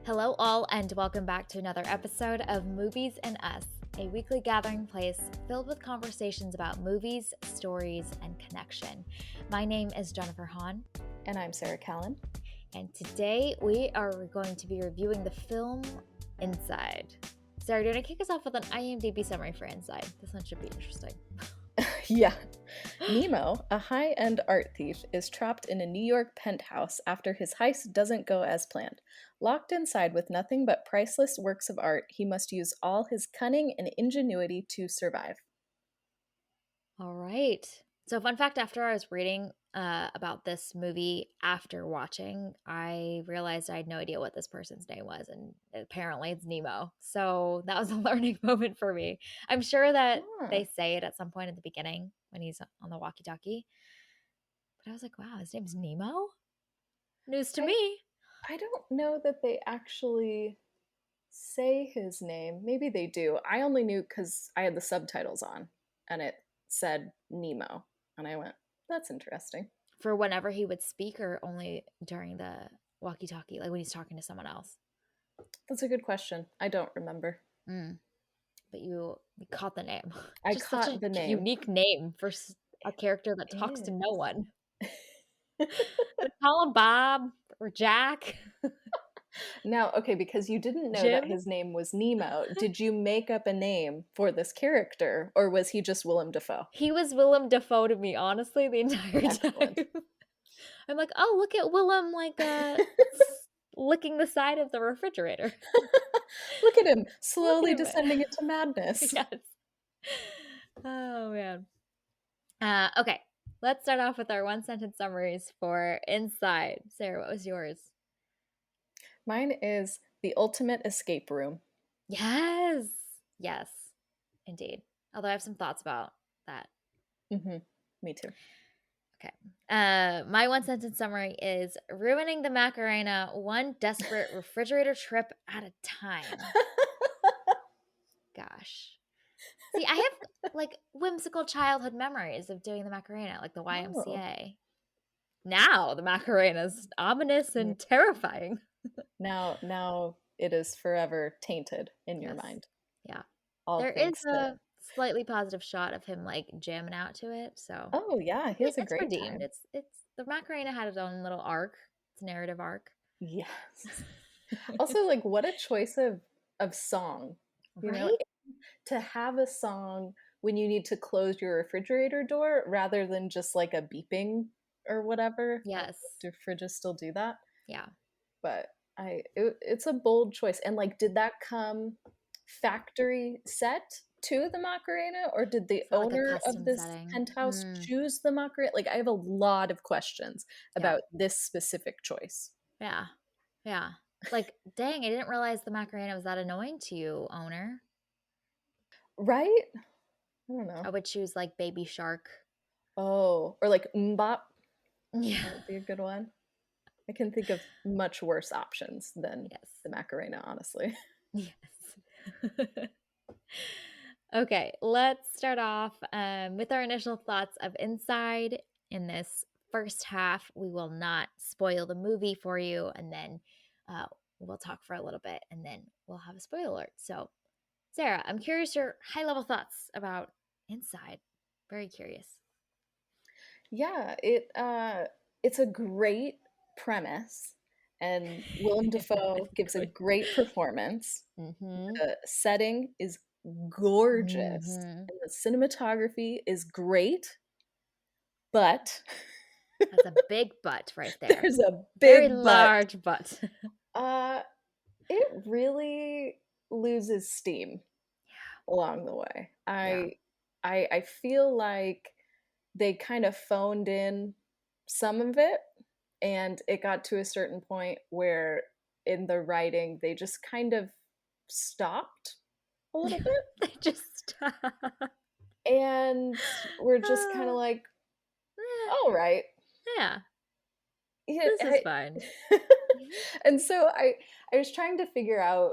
Hello, all, and welcome back to another episode of Movies and Us, a weekly gathering place filled with conversations about movies, stories, and connection. My name is Jennifer Hahn. And I'm Sarah Callan. And today we are going to be reviewing the film Inside. Sarah, do you want to kick us off with an IMDb summary for Inside? This one should be interesting. Yeah. Nemo, a high-end art thief, is trapped in a New York penthouse after his heist doesn't go as planned. Locked inside with nothing but priceless works of art, he must use all his cunning and ingenuity to survive. All right. So, fun fact, after I was reading about this movie after watching, I realized I had no idea what this person's name was, and apparently it's Nemo. So that was a learning moment for me. I'm sure that they say it at some point at the beginning when he's on the walkie-talkie. But I was like, wow, his name's Nemo? News to me. I don't know that they actually say his name. Maybe they do. I only knew because I had the subtitles on, and it said Nemo. And I went, that's interesting. For whenever he would speak, or only during the walkie-talkie, like when he's talking to someone else? That's a good question. I don't remember. But you caught the name. I Just caught such a the name. Unique name for a character that talks to no one. Call him Bob or Jack. Now, okay, because you didn't know Jim? that his name was Nemo, did you make up a name for this character, or was he just Willem Dafoe? He was Willem Dafoe to me, honestly, the entire Excellent. time. I'm like, oh, look at Willem, like, licking the side of the refrigerator. Look at him, slowly descending into madness. Yes. Oh, man. Okay, let's start off with our one-sentence summaries for Inside. Sarah, what was yours? Mine is the ultimate escape room. Yes. Yes, indeed. Although I have some thoughts about that. Me too. Okay. My one-sentence summary is ruining the Macarena one desperate refrigerator trip at a time. Gosh. See, I have like whimsical childhood memories of doing the Macarena, like the YMCA. Now the Macarena is ominous and terrifying. Now it is forever tainted in your mind. Yeah. All there is a slightly positive shot of him like jamming out to it. So oh yeah, he has a great redeemed. time. It's the Macarena had its own little arc, its narrative arc. Yes. Also, like, what a choice of song. You know, to have a song when you need to close your refrigerator door rather than just like a beeping or whatever. Yes. Do fridges still do that? Yeah. But it's a bold choice. And like, did that come factory set to the Macarena, or did the owner of this penthouse choose the Macarena? Like, I have a lot of questions about this specific choice. Yeah. Yeah. Like, dang, I didn't realize the Macarena was that annoying to you, owner. Right? I don't know. I would choose like Baby Shark. Oh, or like Mbop. Yeah. That would be a good one. I can think of much worse options than the Macarena, honestly. Yes. Okay, let's start off with our initial thoughts of Inside. In this first half, we will not spoil the movie for you, and then we'll talk for a little bit, and then we'll have a spoiler alert. So, Sarah, I'm curious your high-level thoughts about Inside. Very curious. Yeah, it's a great premise, and Willem Dafoe gives a great performance. The setting is gorgeous, and the cinematography is great, but that's a big but right there. There's a big very large but. It really loses steam along the way. I feel like they kind of phoned in some of it, and it got to a certain point where in the writing they just kind of stopped a little bit. They just stopped. And we're just kind of like, all right. Yeah. This is fine. And so I was trying to figure out,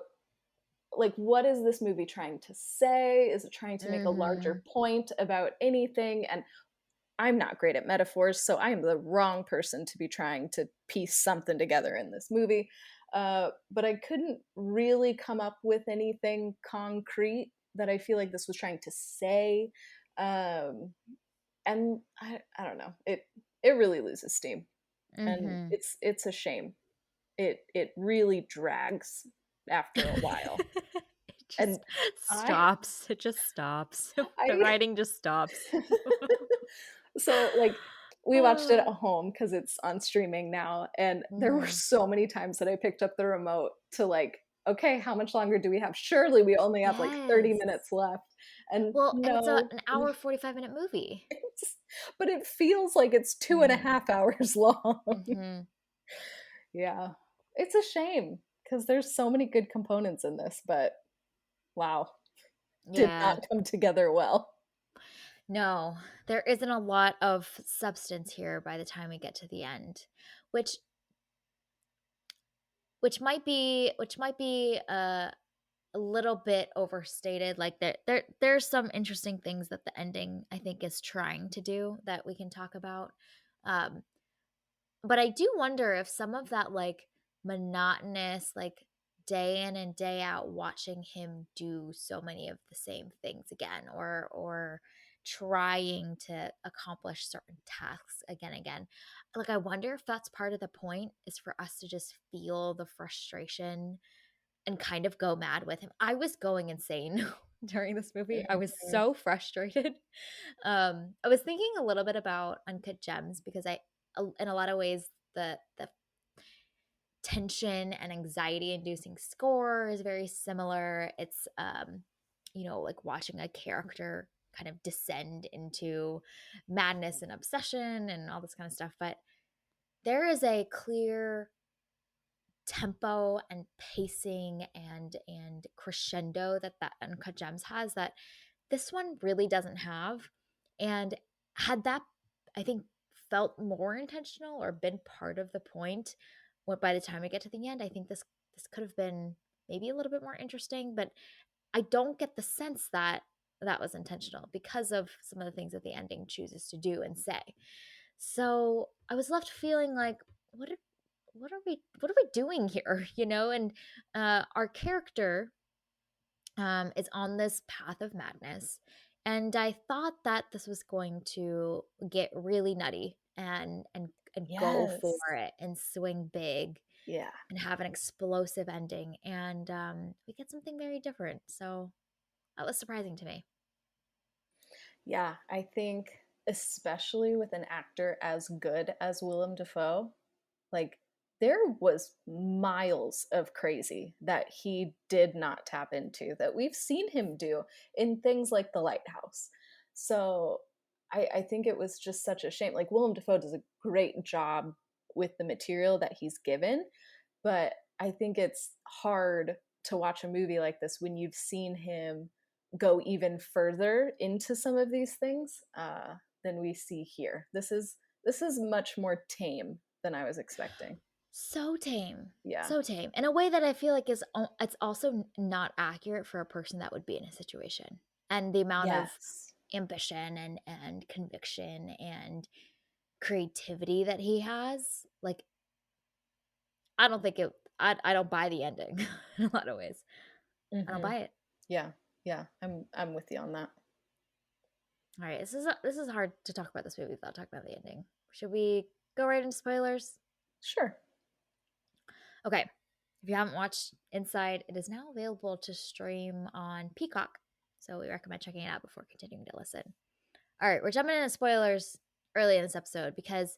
like, what is this movie trying to say? Is it trying to make a larger point about anything? And I'm not great at metaphors, so I am the wrong person to be trying to piece something together in this movie. but I couldn't really come up with anything concrete that I feel like this was trying to say. Um, and I don't know. It really loses steam, and Mhm. it's a shame. It really drags after a while. It And just I stops. It just stops. The I writing just stops. so, like, we watched it at Oh. home because it's on streaming now, and there were Mhm. so many times that I picked up the remote to, like, "Okay, how much longer do we have? Surely we only have, like, 30 Yes. minutes left." And Well, and it's no, an hour, 45-minute movie. it's but it feels like it's 2.5 hours long. Mhm. Yeah. It's a shame because there's so many good components in this, but wow, did Yeah. not come together well. No, there isn't a lot of substance here by the time we get to the end, which which might be a little bit overstated. Like there's some interesting things that the ending I think is trying to do that we can talk about. Um, but I do wonder if some of that, like, monotonous, like, day in and day out watching him do so many of the same things again, or trying to accomplish certain tasks again. Like, I wonder if that's part of the point, is for us to just feel the frustration and kind of go mad with him. I was going insane during this movie. I was Mhm. so frustrated. I was thinking a little bit about Uncut Gems because in a lot of ways, the tension and anxiety inducing score is very similar. It's like watching a character kind of descend into madness and obsession and all this kind of stuff. But there is a clear tempo and pacing and crescendo that Uncut Gems has that this one really doesn't have. And had that, I think, felt more intentional or been part of the point, what by the time we get to the end, I think this could have been maybe a little bit more interesting, but I don't get the sense that that was intentional because of some of the things that the ending chooses to do and say. So I was left feeling like, what are what are we doing here? And our character is on this path of madness, and I thought that this was going to get really nutty and go for Yes. it and swing big Yeah. and have an explosive ending, and we get something very different. So that was surprising to me. Yeah, I think especially with an actor as good as Willem Dafoe, like there was miles of crazy that he did not tap into that we've seen him do in things like The Lighthouse. So I think it was just such a shame. Like Willem Dafoe does a great job with the material that he's given, but I think it's hard to watch a movie like this when you've seen him go even further into some of these things than we see here. This is much more tame than I was expecting. So tame. Yeah. So tame. In a way that I feel like it's also not accurate for a person that would be in a situation. And the amount of Yes. ambition and conviction and creativity that he has, like, I don't think I don't buy the ending in a lot of ways. I don't Hmm. buy it. Yeah. Yeah. I'm with you on that. All right, this is hard to talk about this movie without talking about the ending. Should we go right into spoilers? Sure. Okay. If you haven't watched Inside, it is now available to stream on Peacock. So we recommend checking it out before continuing to listen. All right, we're jumping into spoilers early in this episode because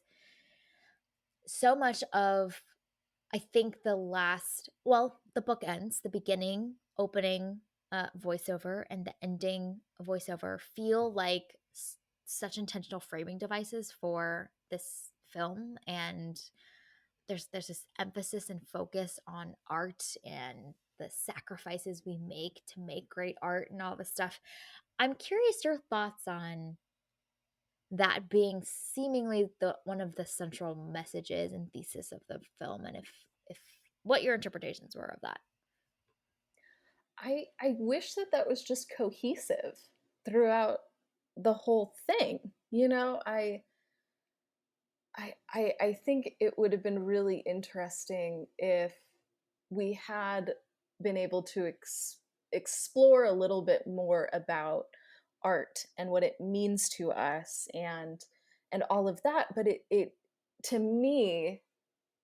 so much of, I think, the book ends, the beginning, opening voiceover, and the ending voiceover feel like such intentional framing devices for this film. And there's this emphasis and focus on art and the sacrifices we make to make great art and all this stuff. I'm curious your thoughts on that being seemingly the one of the central messages and thesis of the film, and if what your interpretations were of that. I wish that that was just cohesive throughout the whole thing. I think it would have been really interesting if we had been able to explore a little bit more about art and what it means to us and all of that, but it to me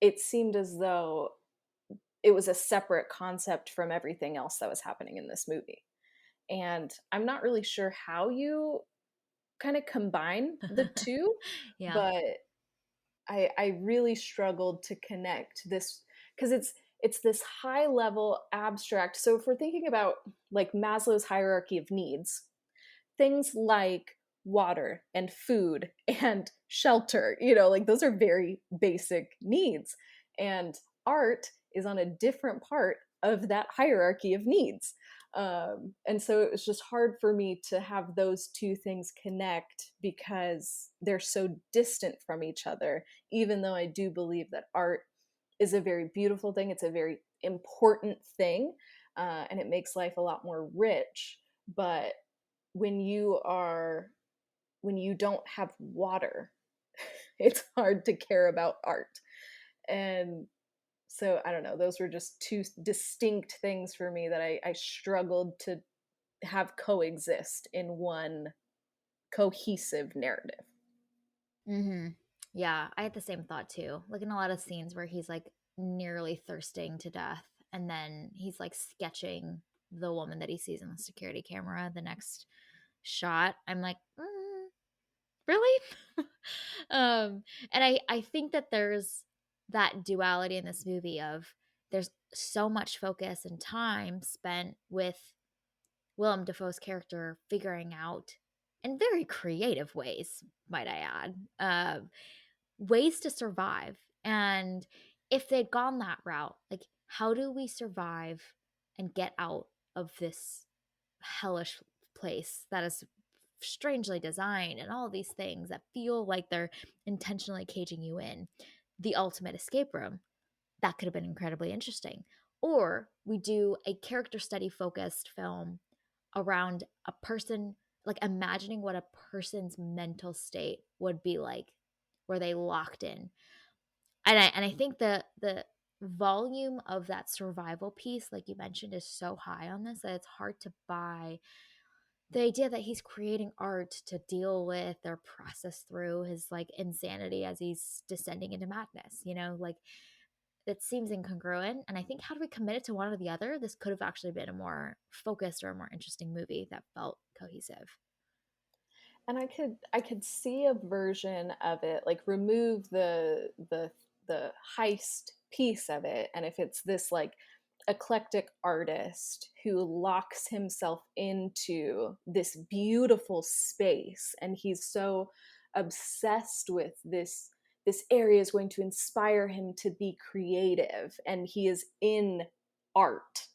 it seemed as though it was a separate concept from everything else that was happening in this movie. And I'm not really sure how you kind of combine the two, Yeah. but I really struggled to connect this because it's this high level abstract. So if we're thinking about like Maslow's hierarchy of needs, things like water and food and shelter, like those are very basic needs. And art is on a different part of that hierarchy of needs. And so it was just hard for me to have those two things connect because they're so distant from each other, even though I do believe that art is a very beautiful thing. It's a very important thing, and it makes life a lot more rich. But when you don't have water, it's hard to care about art. And so I don't know, those were just two distinct things for me that I struggled to have coexist in one cohesive narrative. Hmm. Yeah, I had the same thought too. Like in a lot of scenes where he's like nearly thirsting to death, and then he's like sketching the woman that he sees in the security camera the next shot. I'm like, really? And I think that there's that duality in this movie of there's so much focus and time spent with Willem Dafoe's character figuring out in very creative ways, might I add, ways to survive. And if they'd gone that route, like, how do we survive and get out of this hellish place that is strangely designed and all these things that feel like they're intentionally caging you in? The ultimate escape room. That could have been incredibly interesting. Or we do a character study focused film around a person, like imagining what a person's mental state would be like were they locked in. And I think the volume of that survival piece, like you mentioned, is so high on this that it's hard to buy the idea that he's creating art to deal with or process through his like insanity as he's descending into madness, like it seems incongruent. And I think, how do we commit it to one or the other? This could have actually been a more focused or a more interesting movie that felt cohesive. And I could see a version of it, like remove the heist piece of it, and if it's this like eclectic artist who locks himself into this beautiful space, and he's so obsessed with this area is going to inspire him to be creative, and he is in art,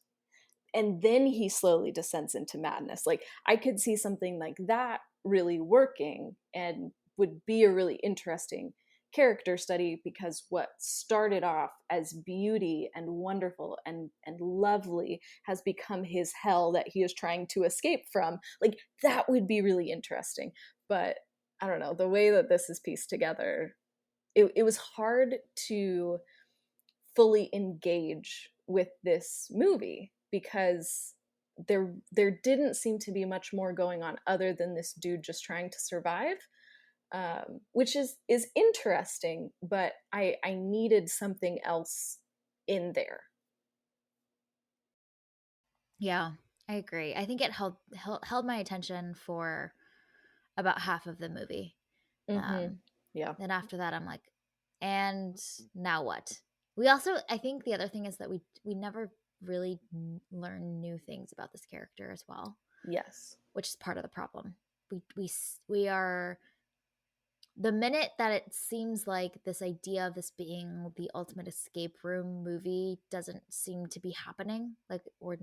and then he slowly descends into madness. Like I could see something like that really working and would be a really interesting character study, because what started off as beauty and wonderful and lovely has become his hell that he is trying to escape from. Like that would be really interesting. But I don't know, the way that this is pieced together, it was hard to fully engage with this movie because there didn't seem to be much more going on other than this dude just trying to survive, which is interesting, but I needed something else in there. Yeah, I agree. I think it held my attention for about half of the movie. Mm-hmm. Um, Yeah. then after that, I'm like, and now what? We also, I think, the other thing is that we never really learn new things about this character as well, Yes. which is part of the problem. We are, the minute that it seems like this idea of this being the ultimate escape room movie doesn't seem to be happening, like we're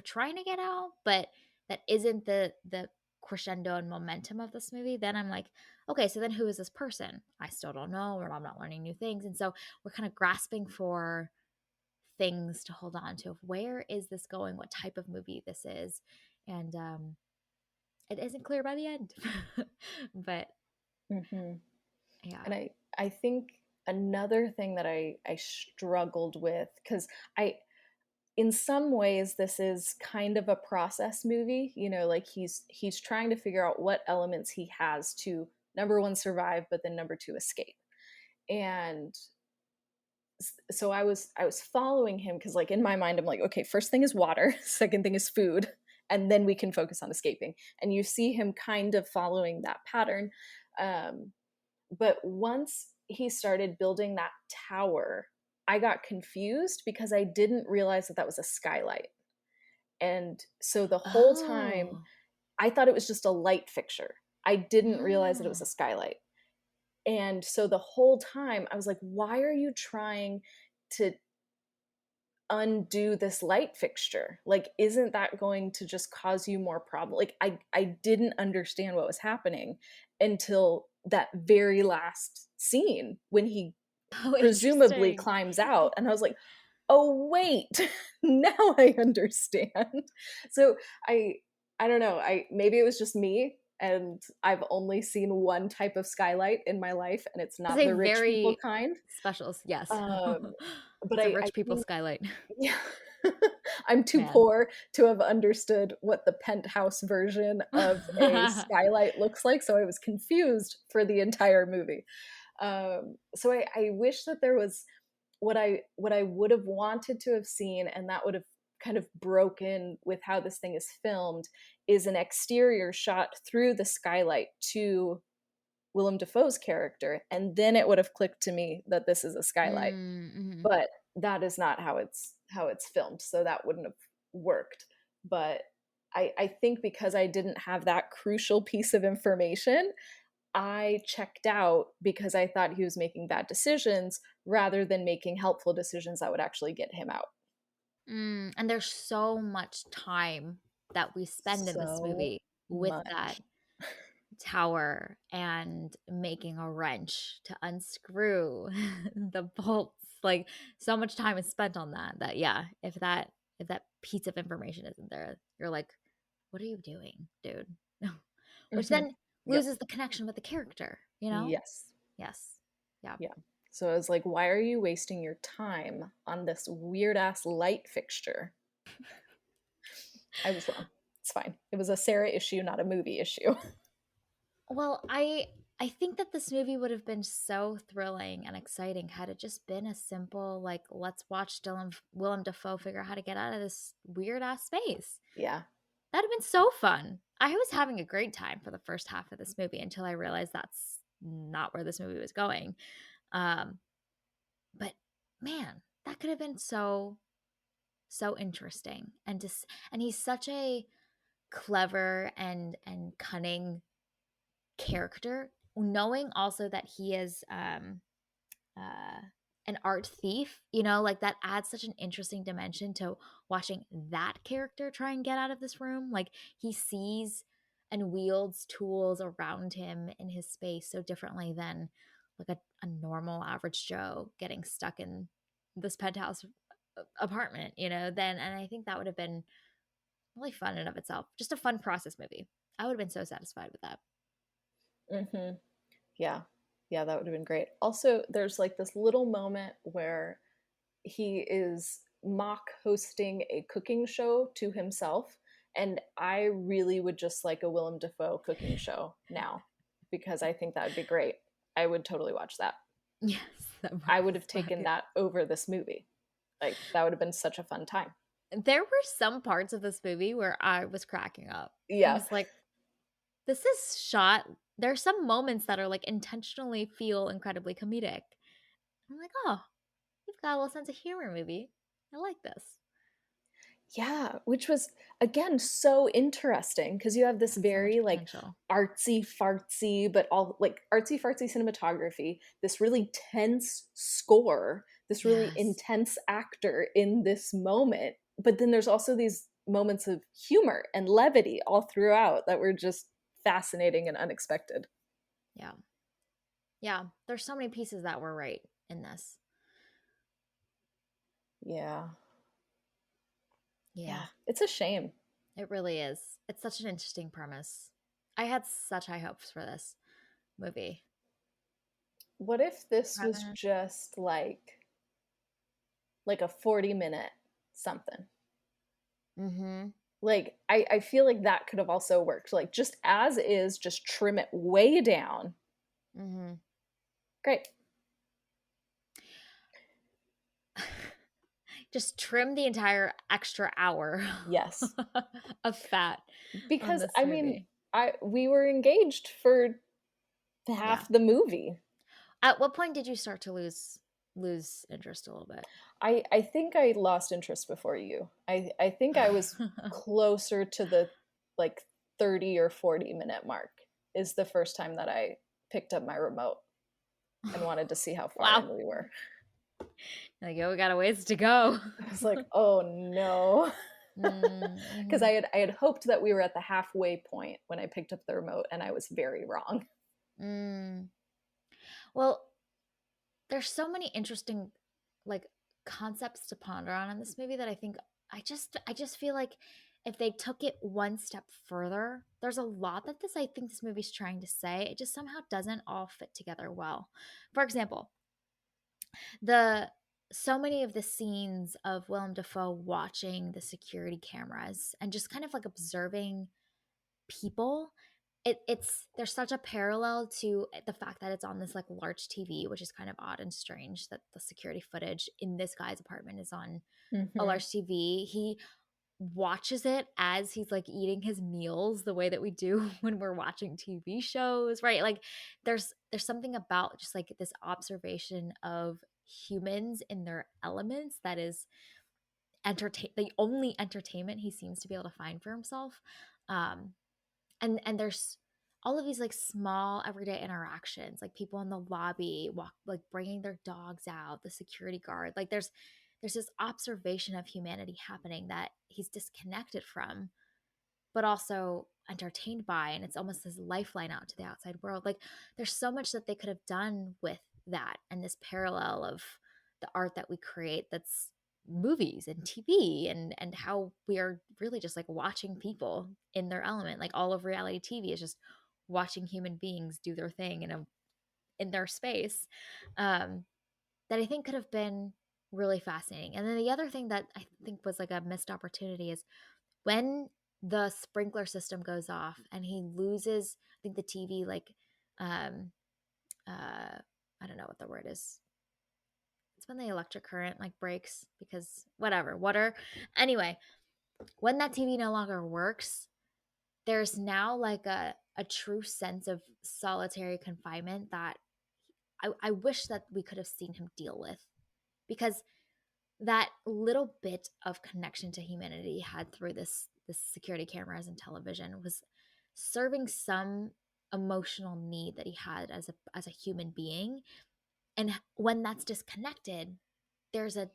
trying to get out, but that isn't the crescendo and momentum of this movie, then I'm like, okay, so then who is this person? I still don't know, or I'm not learning new things. And so we're kind of grasping for things to hold on to, of where is this going, what type of movie this is. And it isn't clear by the end. But Mm-hmm. yeah. And I think another thing that I struggled with, because I in some ways this is kind of a process movie, you know, like he's trying to figure out what elements he has to number one survive, but then number two escape. And so I was following him because, like, in my mind I'm like, okay, first thing is water, second thing is food, and then we can focus on escaping. And you see him kind of following that pattern. um, but once he started building that tower, I got confused because I didn't realize that that was a skylight. And so the whole time Oh. I thought it was just a light fixture. I didn't realize that it was a Mm. skylight. And so the whole time I was like, why are you trying to undo this light fixture? Like, isn't that going to just cause you more problem? Like, I didn't understand what was happening until that very last scene when he Oh, presumably interesting. climbs out, and I was like, oh wait, now I understand. So i I don't know, I maybe it was just me and I've only seen one type of skylight in my life, and it's It's not a the rich people very kind. special, yes. um but It's a I rich people think, skylight. yeah, I'm too Man. poor to have understood what the penthouse version of a skylight looks like, so I was confused for the entire movie. So I wish that there was what I would have wanted to have seen, and that would have kind of broken with how this thing is filmed, is an exterior shot through the skylight to Willem Dafoe's character, and then it would have clicked to me that this is a skylight. Mm, mhm. But that is not how it's filmed, so that wouldn't have worked. But I think because I didn't have that crucial piece of information, I checked out because I thought he was making bad decisions rather than making helpful decisions that would actually get him out. And there's so much time that we spend in this So movie with that much. tower and making a wrench to unscrew the bolts. Like, so much time is spent on that yeah, if that piece of information isn't there, you're like, what are you doing, dude? Which Mhm. then Yep. loses the connection with the character, you know? Yes. Yes. Yeah. Yeah. So I was like, why are you wasting your time on this weird ass light fixture? I was wrong. It's fine. It was a Sarah issue, not a movie issue. Well, I think that this movie would have been so thrilling and exciting had it just been a simple, like, let's watch Willem Dafoe figure out how to get out of this weird ass space. Yeah. That'd have been so fun. I was having a great time for the first half of this movie until I realized that's not where this movie was going. Um, but man, that could have been so interesting. And he's such a clever and cunning character, knowing also that he is uh an art thief, like that adds such an interesting dimension to watching that character try and get out of this room. Like, he sees and wields tools around him in his space so differently than like a normal average Joe getting stuck in this penthouse apartment, then. And I think that would have been really fun in and of itself, just a fun process movie. I would have been so satisfied with that. Hmm. Yeah. Yeah, that would have been great. Also, there's like this little moment where he is mock hosting a cooking show to himself. And I really would just like a Willem Dafoe cooking show now, because I think that would be great. I would totally watch that. Yes, that I would would be have taken fun. that over this movie. Like, that would have been such a fun time. There were some parts of this movie where I was cracking up. I Yeah. was like, this is shot. There are some moments that are like intentionally feel incredibly comedic. I'm like, oh, you've got a little sense of humor, movie. I like this. Yeah, which was again so interesting because you have this So much very like potential. artsy fartsy, but all like artsy fartsy cinematography, this really tense score, this really Yes. intense actor in this moment. But then there's also these moments of humor and levity all throughout that were just fascinating and unexpected. Yeah. Yeah. There's so many pieces that were right in this. Yeah. Yeah. Yeah. It's a shame. It really is. It's such an interesting premise. I had such high hopes for this movie. what if this was Rather just like a 40-minute something? Mhm. Like I feel like that could have also worked. Like just as is, just trim it way down. Mhm. Great. Just trim the entire extra hour Yes. of fat on Because this I mean, movie. I we were engaged for Yeah. half the movie. At what point did you start to lose interest a little bit? I think I lost interest before you. I think I was closer to the like 30 or 40-minute mark is the first time that I picked up my remote and wanted to see how far Wow. in we were. Like, oh, we got a ways to go. I was like, "Oh no." Because Mm-hmm. I had hoped that we were at the halfway point when I picked up the remote, and I was very wrong. Mm. Well, there's so many interesting like concepts to ponder on in this movie that I think I just feel like if they took it one step further, there's a lot that this I think this movie's trying to say. It just somehow doesn't all fit together well. For example, the so many of the scenes of Willem Dafoe watching the security cameras and just kind of like observing people, it's there's such a parallel to the fact that it's on this like large TV, which is kind of odd and strange that the security footage in this guy's apartment is on a Mm-hmm. large TV. He watches it as he's like eating his meals the way that we do when we're watching TV shows, right? Like there's something about just like this observation of humans in their elements that is the only entertainment he seems to be able to find for himself. Um and there's all of these like small everyday interactions, like people in the lobby walk like bringing their dogs out, the security guard, like there's this observation of humanity happening that he's disconnected from but also entertained by, and it's almost his lifeline out to the outside world. Like there's so much that they could have done with that and this parallel of the art that we create, that's movies and TV, and how we are really just like watching people in their element. Like all of reality TV is just watching human beings do their thing in their space. um that I think could have been really fascinating. And then the other thing that I think was like a missed opportunity is when the sprinkler system goes off and he loses, I think, the TV, like um I don't know what the word is. It's when the electric current like breaks because whatever, water. Anyway, when that TV no longer works, there's now like a true sense of solitary confinement that I wish that we could have seen him deal with, because that little bit of connection to humanity he had through this security cameras and television was serving some emotional need that he had as a human being. And when that's disconnected, there's a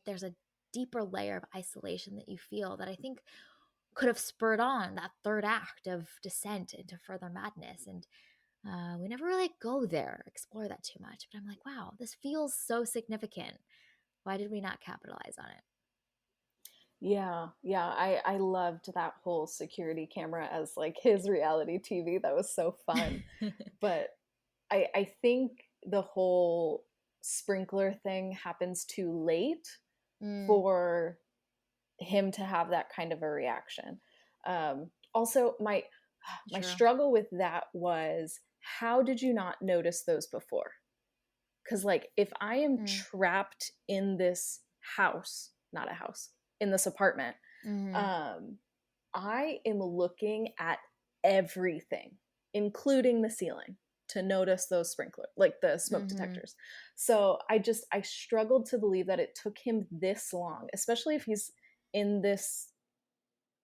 deeper layer of isolation that you feel that I think could have spurred on that third act of descent into further madness. And we never really go there, explore that too much. But I'm like, wow, this feels so significant. Why did we not capitalize on Yeah, yeah. I loved that whole security camera as like his reality TV. That was so fun. it? But I think the whole sprinkler thing happens too late Mm, for him to have that kind of a reaction. Also, my true. struggle with that was, how did you not notice those before? Because like if I am Mm, trapped in this house, not a house, in this apartment, mhm, um, I am looking at everything, including the ceiling, to notice those sprinkler, like the smoke mhm, detectors. So I struggled to believe that it took him this long, especially if he's in this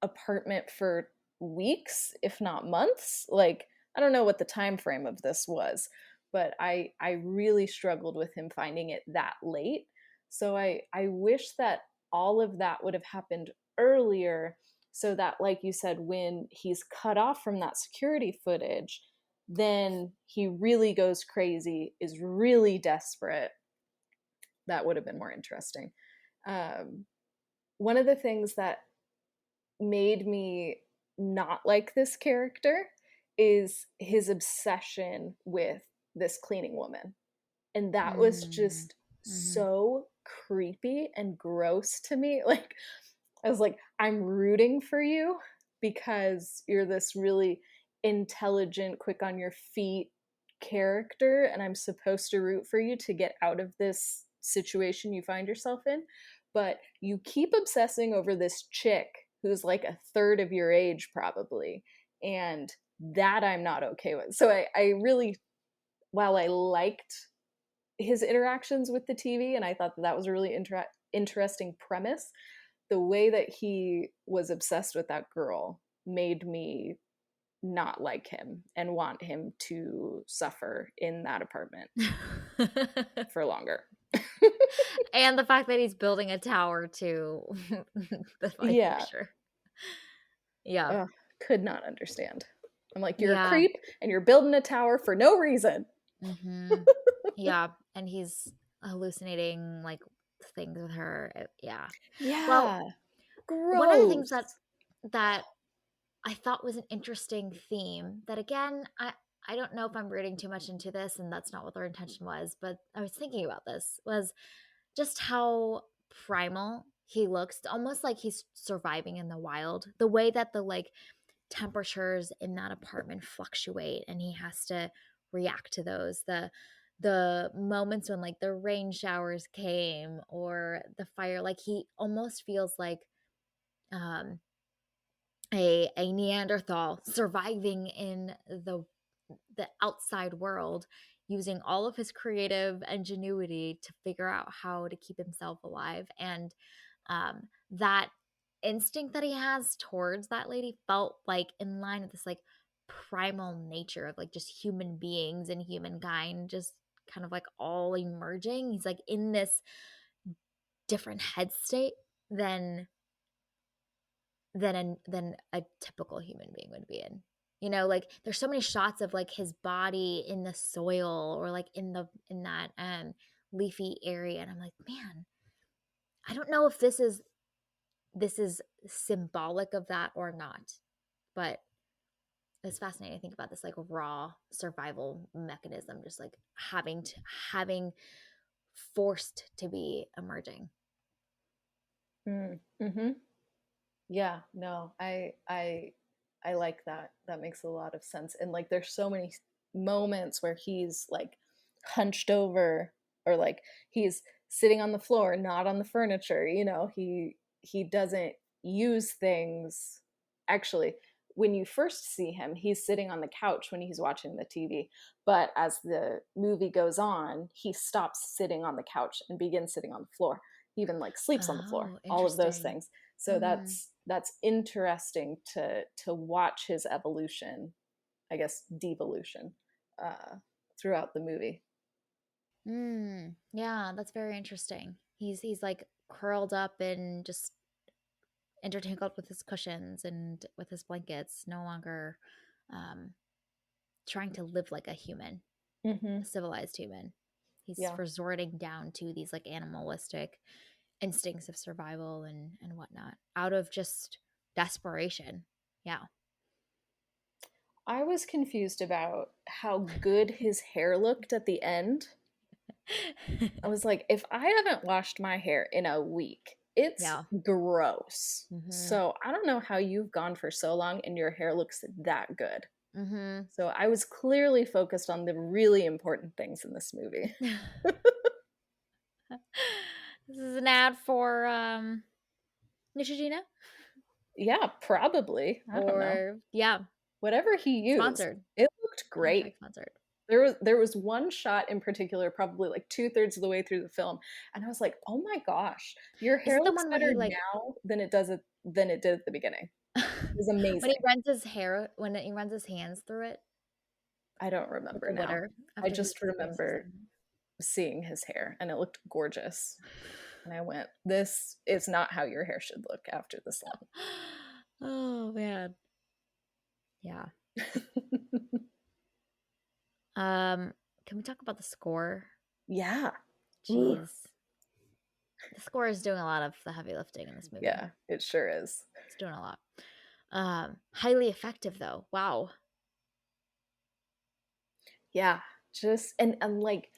apartment for weeks, if not months. Like I don't know what the time frame of this was, but I really struggled with him finding it that late. So I wish that all of that would have happened earlier, so that like you said, when he's cut off from that security footage, then he really goes crazy, is really desperate. That would have been more interesting. um, One of the things that made me not like this character is his obsession with this cleaning woman. And that was Mm. just Mhm. so creepy and gross to me. Like, I was like, I'm rooting for you because you're this really intelligent, quick on your feet character, and I'm supposed to root for you to get out of this situation you find yourself in. But you keep obsessing over this chick who's like a third of your age, probably. And that I'm not okay with. So I really, while I liked his interactions with the TV, and I thought that that was a really interesting premise. The way that he was obsessed with that girl made me not like him and want him to suffer in that apartment for longer. And the fact that he's building a tower to the my Yeah, picture. Yeah. could not understand. I'm like, you're a Yeah. creep and you're building a tower for no reason. Mhm. Yeah, and he's hallucinating, like, things with her, yeah. Well, Yeah, one of the things gross. that I thought was an interesting theme that, again, I don't know if I'm reading too much into this, and that's not what their intention was, but I was thinking about this, was just how primal he looks, almost like he's surviving in the wild. The way that the, like, temperatures in that apartment fluctuate and he has to react to those. The moments when, like, the rain showers came or the fire, like, he almost feels like um a Neanderthal surviving in the outside world, using all of his creative ingenuity to figure out how to keep himself alive. And that instinct that he has towards that lady felt like in line with this, like, primal nature of, like, just human beings and humankind just kind of, like, all emerging. He's like in this different head state than than a typical human being would be in. You know, like, there's so many shots of, like, his body in the soil or, like, in that, leafy area, and I'm like, "Man, I don't know if this is symbolic of that or not." But it's fascinating to think about this, like, raw survival mechanism, just, like, having forced to be emerging. Mm-hmm. Yeah, no, I like that. That makes a lot of sense. And like there's so many moments where he's like hunched over or like he's sitting on the floor, not on the furniture, you know, he doesn't use things. Actually, when you first see him, he's sitting on the couch when he's watching the TV. But as the movie goes on, he stops sitting on the couch and begins sitting on the floor. He even like sleeps on the floor, Oh, all of those interesting. things. So Mm. that's interesting to watch his evolution, I guess devolution, uh, throughout the movie. Mm. Yeah, that's very interesting. He's, like, curled up and just intertangled with his cushions and with his blankets, no longer, um, trying to live like a human, Hmm. a civilized human. He's Yeah, resorting down to these, like, animalistic instincts of survival and whatnot out of just desperation. Yeah. I was confused about how good his hair looked at the end. I was like, if I haven't washed my hair in a week, it's Yeah. gross. Mhm. So I don't know how you've gone for so long and your hair looks that good. Mhm. So I was clearly focused on the really important things in this movie. This is an ad for, Neutrogena? Yeah, probably. I don't know. Or yeah, Whatever he used, sponsored. it looked Hashtag great. sponsored. There was one shot in particular, probably like 2/3 of the way through the film, and I was like, "Oh my gosh, your Is hair it the looks one where better he, like, now than it did at the beginning." It was when he amazing. runs his hair when he runs his hands through it I don't with remember the now. water I after he just sprays remember seeing his hair, and it looked gorgeous, and I went, "This is not how your hair should look after this Oh, man. Yeah. long." Um, can we talk about the score? Yeah. Ooh. Jeez. The score is doing a lot of the heavy lifting in this movie. Yeah, it sure is. It's doing a lot. Highly effective though. Wow. Yeah, just and like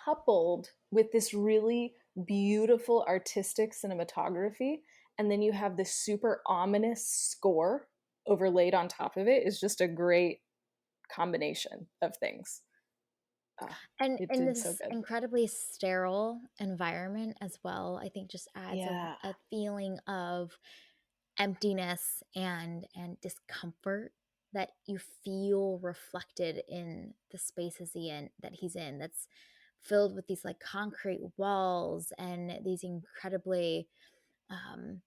coupled with this really beautiful artistic cinematography, and then you have this super ominous score overlaid on top of it, is just a great combination of things. And It in did so this good. incredibly sterile environment as well, I think just adds Yeah. a feeling of emptiness and discomfort that you feel reflected in the spaces that he's in, that's filled with these like concrete walls and these incredibly um,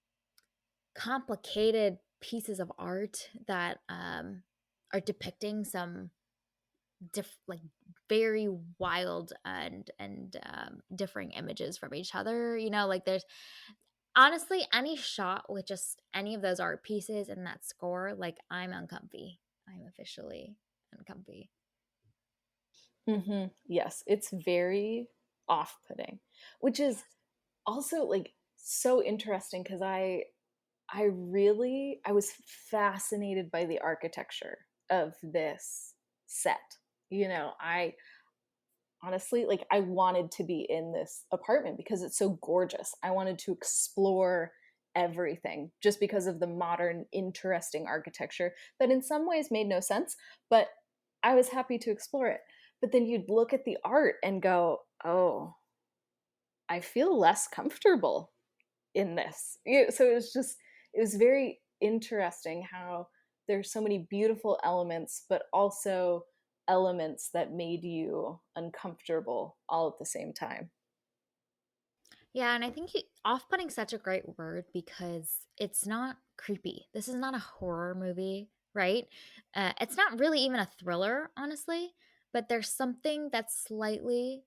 complicated pieces of art that are depicting some like very wild and differing images from each other. You know, like there's honestly any shot with just any of those art pieces and that score, like I'm uncomfy. I'm officially uncomfy. Yes, it's very off-putting, which is also like so interesting because I was fascinated by the architecture of this set. You know, I honestly, like, I wanted to be in this apartment because it's so gorgeous. I wanted to explore everything just because of the modern, interesting architecture that in some ways made no sense, but I was happy to explore it. But then you'd look at the art and go, oh, I feel less comfortable in this. So it was very interesting how there's so many beautiful elements, but also elements that made you uncomfortable all at the same time. Yeah, and I think off-putting such a great word because it's not creepy. This is not a horror movie, right? It's not really even a thriller, honestly, but there's something that's slightly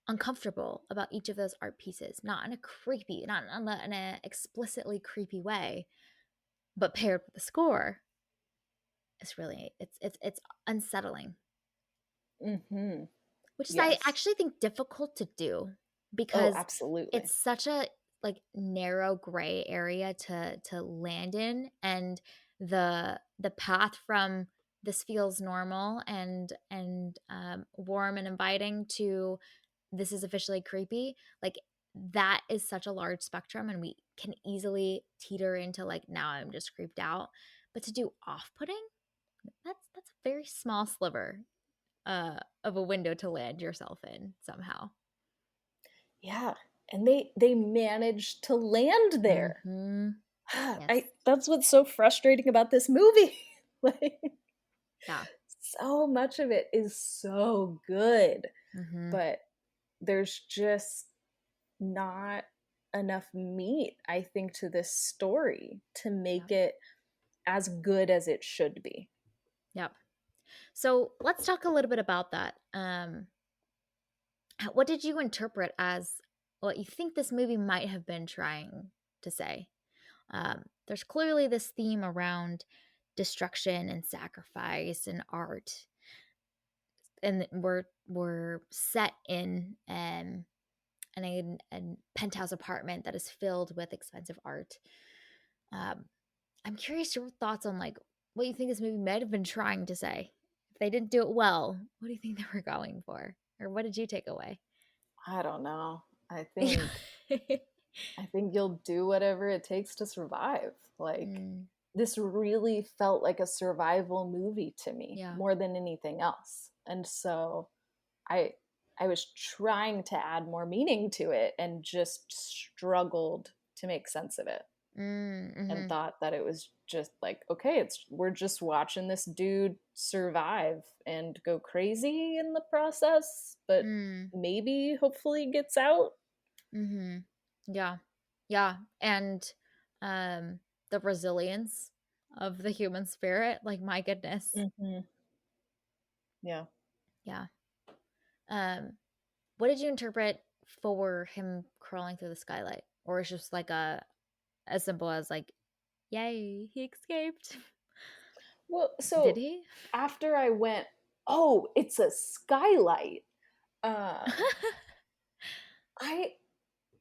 uncomfortable about each of those art pieces, not in a creepy, not in a explicitly creepy way, but paired with the score, it's unsettling, Mm-hmm. which is I Yes. actually think difficult to do Oh, because absolutely. it's such a like narrow gray area to land in, and the path from this feels normal and warm and inviting to this is officially creepy, like that is such a large spectrum and we can easily teeter into like now I'm just creeped out. But to do off-putting, that's a very small sliver of a window to land yourself in somehow. Yeah. And they managed to land there. Mm-hmm. Yes. I That's what's so frustrating about this movie. Like, Yeah. so much of it is so good, Mm-hmm. but there's just not enough meat, I think, to this story to Yep. make it as good as it should be. Yep. So let's talk a little bit about that. What did you interpret as what you think this movie might have been trying to say? There's clearly this theme around destruction and sacrifice and art, and we're set in a penthouse apartment that is filled with expensive art. Um, I'm curious your thoughts on like what you think this movie might have been trying to say. If they didn't do it well, what do you think they were going for, or what did you take away? I don't know. Yeah. I think you'll do whatever it takes to survive. Like, Mm, this really felt like a survival movie to me yeah. more than anything else. And so I I was trying to add more meaning to it and just struggled to make sense of it, and Mm-hmm. thought that it was just like, okay, it's we're just watching this dude survive and go crazy in the process, but Mm, maybe hopefully gets out. mm-hmm. Yeah. Yeah. And the resilience of the human spirit, like my goodness. Hmm. Yeah. Yeah. Um, what did you interpret for him crawling through the skylight? Or it's just like a as simple as like, yay, he escaped. Well, Did so he? after I went, oh, it's a skylight. Uh, I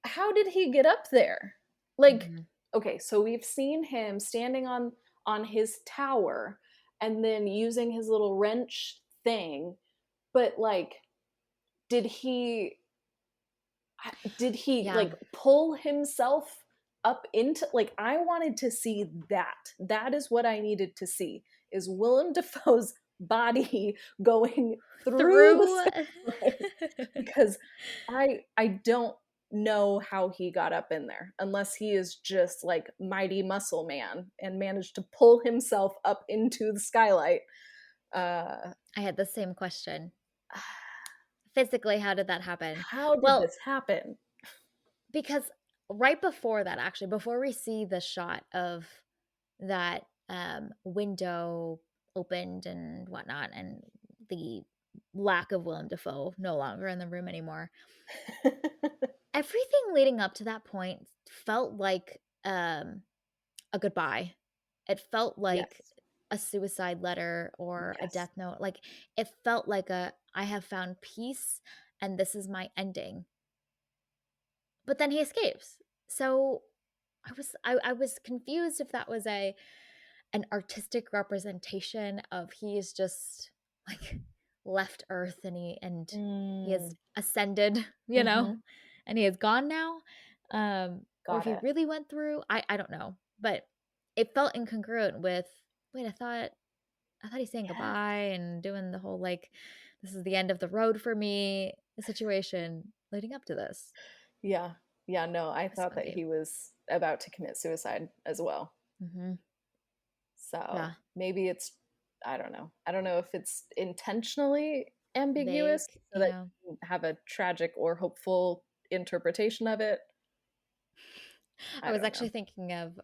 How did he get up there? Like, Mm-hmm. okay, so we've seen him standing on his tower and then using his little wrench thing, but like, did he did he Yeah. like pull himself up into, like, I wanted to see that. That is what I needed to see, is Willem Dafoe's body going through the Through skylight, because I don't know how he got up in there unless he is just like mighty muscle man and managed to pull himself up into the skylight. Uh I had the same question. Physically, how did that happen? how did Well, this happen? because right before that, actually, before we see the shot of that window opened and whatnot, and the lack of Willem Dafoe no longer in the room anymore, everything leading up to that point felt like a goodbye. It felt like Yes. a suicide letter or a Yes. death note. Like it felt like a I have found peace and this is my ending. But then he escapes. So I was confused if that was a an artistic representation of he is just like left Earth and he has Mm, ascended, mhm. and he is gone now. Or if Got he it. really went through, I don't know. But it felt incongruent with wait, I thought he's saying Yes. goodbye and doing the whole like this is the end of the road for me situation leading up to this Yeah. Yeah, no, I this thought that movie. he was about to commit suicide as well. Hmm. So, Yeah, maybe it's, I don't know. I don't know if it's intentionally ambiguous vague. so that Yeah. you have a tragic or hopeful interpretation of it. I I was don't know. actually thinking of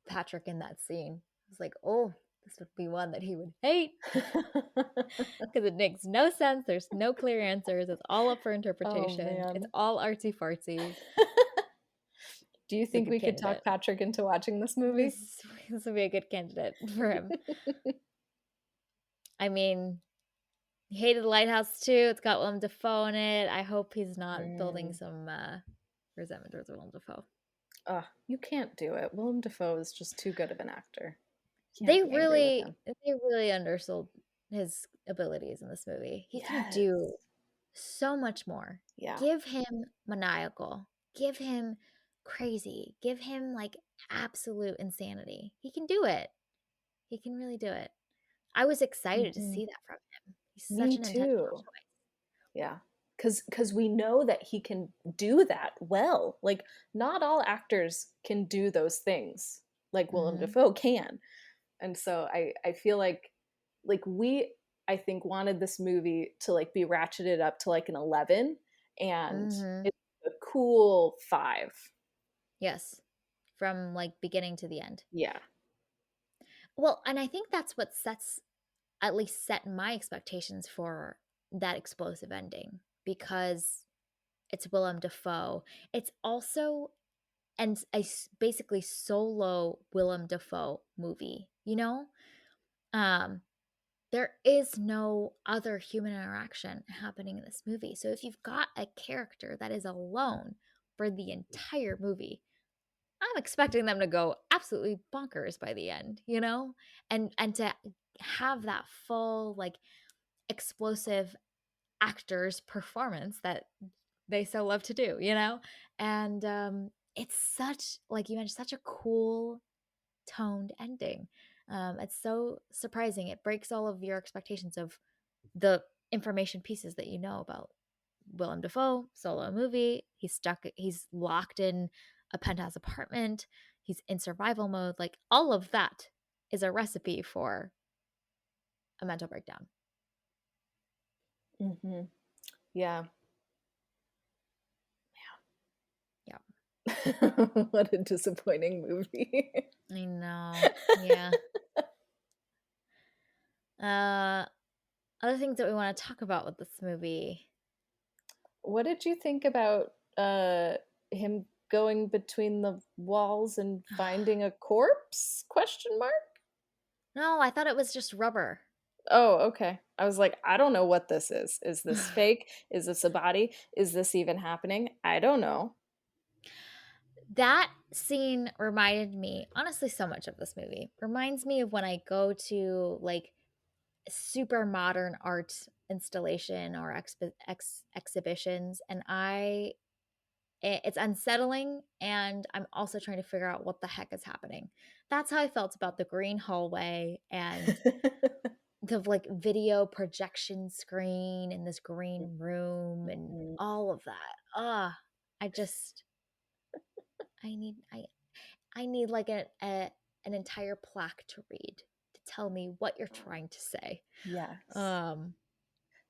Patrick in that scene. I was like, oh, this would be one that he would hate because it makes no sense. There's no clear answers. It's all up for Oh interpretation. It's man. all artsy fartsy. Do you He's a think good we could talk candidate. Patrick into watching this movie? This would be a good candidate for him. I mean, he hated the lighthouse too. It's got Willem Dafoe in it. I hope he's not building Mm. some resentment towards Willem Dafoe. You can't do it. Willem Dafoe is just too good of an actor. Can't be angry with him. They really undersold his abilities in this movie. He can Yes. do so much more. Yeah. Give him maniacal. Give him crazy. Give him like absolute insanity. He can do it. He can really do it. I was excited to Mhm. see that from him. He's such Me an intentional too. Yeah. Because we know that he can do that well. Like, not all actors can do those things like choice. Willem Mhm. Dafoe can. And so I feel like we, I think, wanted this movie to like be ratcheted up to like an 11, and Mhm. it's a cool 5. Yes. From like beginning to the end. Yeah. Well, and I think that's what sets at least set my expectations for that explosive ending because it's Willem Dafoe. It's also and basically solo Willem Dafoe movie, you know? Um there is no other human interaction happening in this movie. So if you've got a character that is alone for the entire movie, I'm expecting them to go absolutely bonkers by the end, you know? And to have that full like explosive actor's performance that they so love to do, you know? And it's such like you mentioned such a cool toned ending. It's so surprising. It breaks all of your expectations of the information pieces that you know about Willem Dafoe, solo movie. He's locked in a penthouse apartment. He's in survival mode. Like all of that is a recipe for a mental breakdown. Hmm. Yeah. Yeah, What a disappointing movie. I know. Yeah. Uh, Other things that we want to talk about with this movie. What did you think about him going between the walls and finding a corpse? Question mark. No, I thought it was just rubber. Oh, okay. I was like, I don't know what this is. Is this fake? Is this a body? Is this even happening? I don't know. That scene reminded me, honestly, so much of this movie. Reminds me of when I go to like super modern art installation or exhibitions, and it's unsettling, and I'm also trying to figure out what the heck is happening. That's how I felt about the green hallway and the like video projection screen in this green room and Mhm. all of that. I just I need I need like an entire plaque to read to tell me what you're trying to say. Yes. Um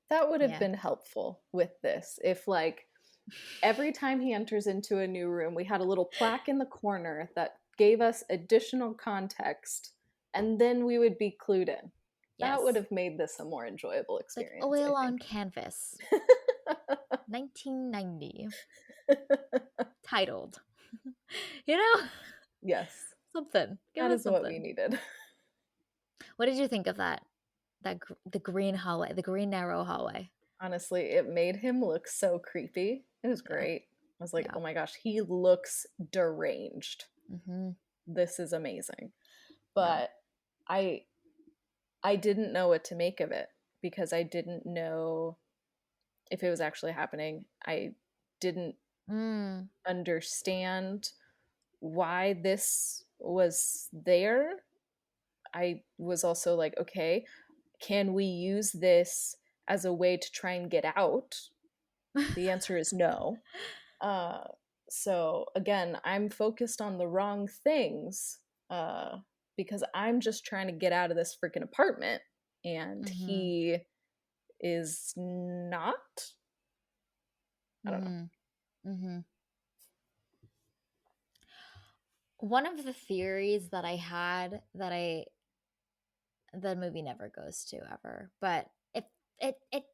That would have yeah. been helpful with this if, like, every time he enters into a new room, we had a little plaque in the corner that gave us additional context, and then we would be clued in. That would Yes. have made this a more enjoyable It's like experience, I oil on think. canvas, 1990, titled. You know? Yes, Something. Give that us is what we something. needed. What did you think of the green hallway, the green narrow hallway? Honestly, it made him look so creepy. It was Yeah. great. I was like, Yeah. "Oh my gosh, he looks deranged. Mhm. This is amazing." Yeah. But I I didn't know what to make of it because I didn't know if it was actually happening. I didn't Mm. understand why this was there. I was also like, okay, can we use this as a way to try and get out? The answer is no. Uh, so again, I'm focused on the wrong things uh, because I'm just trying to get out of this freaking apartment, and Mhm. he is not. I don't know. Mhm. Mhm. One of the theories that I had that I the movie never goes to ever, but it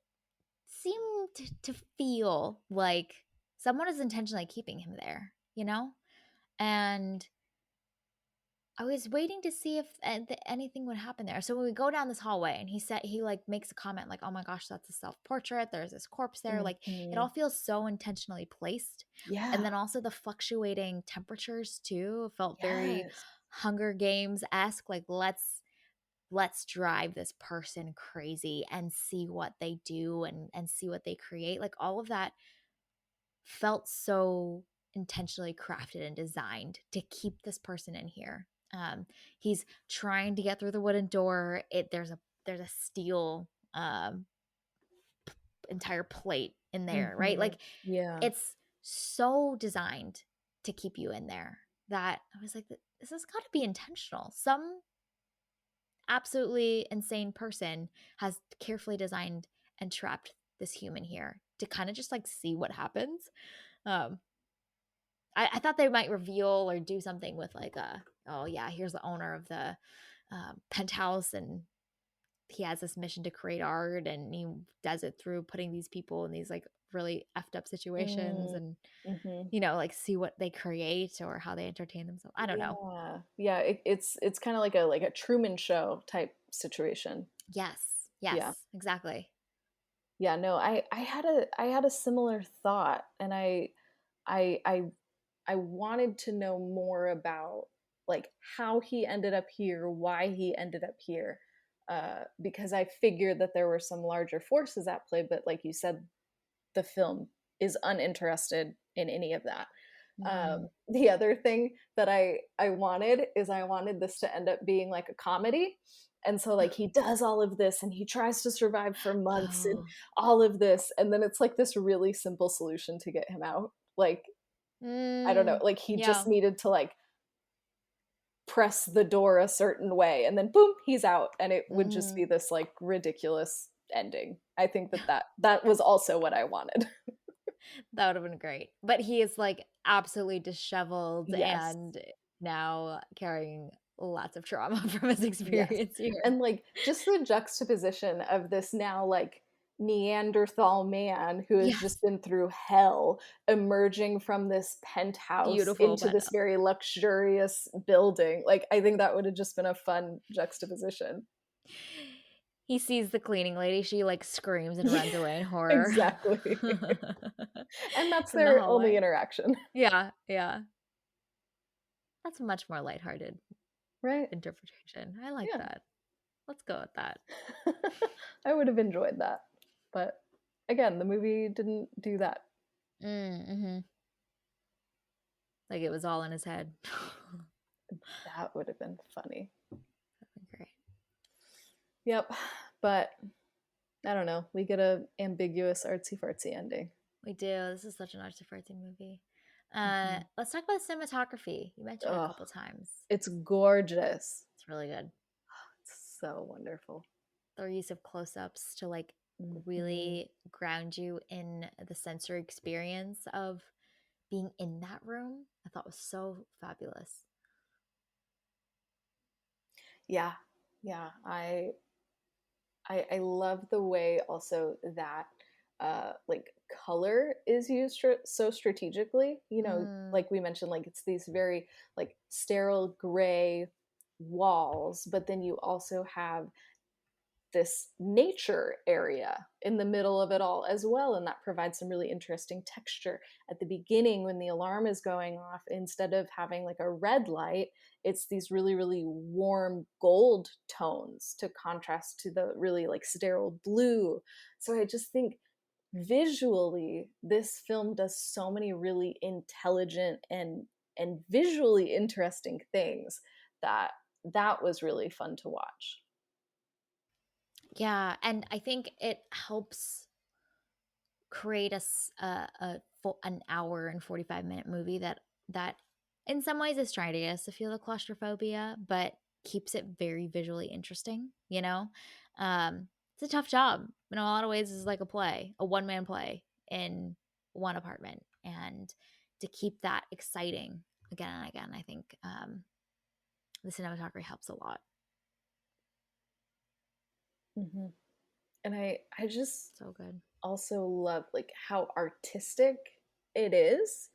seemed to feel like someone is intentionally keeping him there, you know? And I was waiting to see if anything would happen there. So when we go down this hallway and he like makes a comment like, "Oh my gosh, that's a self-portrait. There's this corpse there." Like it Hmm. all feels so intentionally placed. And Yeah. then also the fluctuating temperatures too felt very Yes. Hunger Games-esque. Like let's drive this person crazy and see what they do and see what they create. Like all of that felt so intentionally crafted and designed to keep this person in here. He's trying to get through the wooden door. There's a steel entire plate in there, right? Hmm. Like Yeah. it's so designed to keep you in there that I was like, this has got to be intentional. Some absolutely insane person has carefully designed and trapped this human here to kind of just like see what happens. Um, I thought they might reveal or do something with like oh yeah, here's the owner of the penthouse and he has this mission to create art and he does it through putting these people in these like really effed up situations Mm. and Hmm. like see what they create or how they entertain themselves. I don't know. Yeah. Yeah. It's kind of like a Truman Show type situation. Yes, Yeah. yes, exactly. Yeah. No, I had a similar thought, and I I I wanted to know more about, like, how he ended up here, why he ended up here, because I figured that there were some larger forces at play. But like you said, the film is uninterested in any of that. Mm. The other thing that I wanted is I wanted this to end up being like a comedy. And so like he does all of this and he tries to survive for months and Oh. all of this, and then it's like this really simple solution to get him out. Like, I don't know, Mm. like he just Yeah. needed to like press the door a certain way and then boom, he's out, and it would just Mhm. be this like ridiculous ending. I think that was also what I wanted. That would have been great. But he is like absolutely disheveled Yes. and now carrying lots of trauma from his Yes. experience here. And like just the juxtaposition of this now like Neanderthal man who has just Yes. been through hell emerging from this penthouse Beautiful into this penthouse. very luxurious building. Like, I think that would have just been a fun juxtaposition. He sees the cleaning lady. She like screams and Yeah, runs away in horror exactly. And that's from the their only hallway. interaction. Yeah. Yeah. That's a much more lighthearted Right? interpretation. I like Yeah. that. Let's go with that. I would have enjoyed that. But again, the movie didn't do that. Mm-hmm. Like it was all in his head. That would have been funny. Great. Yep. But I don't know. We get a ambiguous artsy fartsy ending. We do. This is such an artsy-fartsy movie. Mhm. Let's talk about cinematography. You mentioned it a Oh, couple times. it's gorgeous. It's really good. It's so wonderful. Their use of close-ups to like Mhm. really ground you in the sensory experience of being in that room, I thought was so fabulous. Yeah. Yeah. I love the way also that like color is used so strategically. You know, Mm, like we mentioned, like it's these very like sterile gray walls, but then you also have this nature area in the middle of it all as well, and that provides some really interesting texture. At the beginning when the alarm is going off, instead of having like a red light, it's these really really warm gold tones to contrast to the really like sterile blue. So I just think visually this film does so many really intelligent and visually interesting things that that was really fun to watch. yeah, and I think it helps create a full an hour and 45-minute movie that in some ways is trying to get us to feel the claustrophobia, but keeps it very visually interesting, you know? It's a tough job. In a lot of ways, it's like a play, a one-man play in one apartment. And to keep that exciting again and again, I think the cinematography helps a lot. Mhm. And I just So good. also love like how artistic it is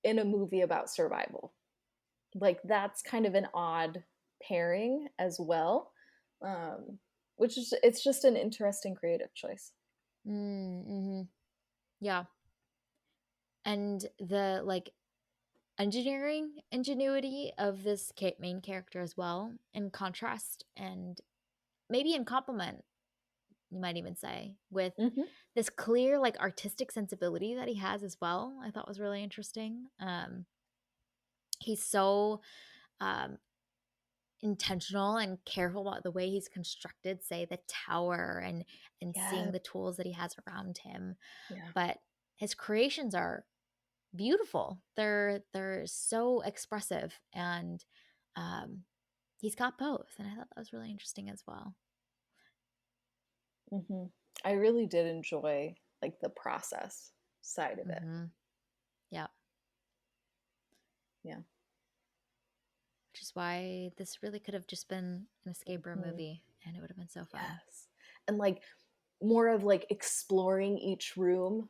in a movie about survival. Like that's kind of an odd pairing as well, which is it's just an interesting creative choice. Mm-hmm. Yeah. And the like engineering ingenuity of this main character as well, in contrast and maybe in compliment, you might even say, with Mm-hmm. this clear like artistic sensibility that he has as well, I thought was really interesting. He's so um intentional and careful about the way he's constructed, say, the tower and Yeah, seeing the tools that he has around him, yeah. but his creations are beautiful. They're so expressive, and um he's got both, and I thought that was really interesting as well. Mm-hmm. I really did enjoy like the process side of it. Mm-hmm. Yeah, Yeah. which is why this really could have just been an escape room Mm-hmm. movie, and it would have been so fun. Yes. And like more of like exploring each room,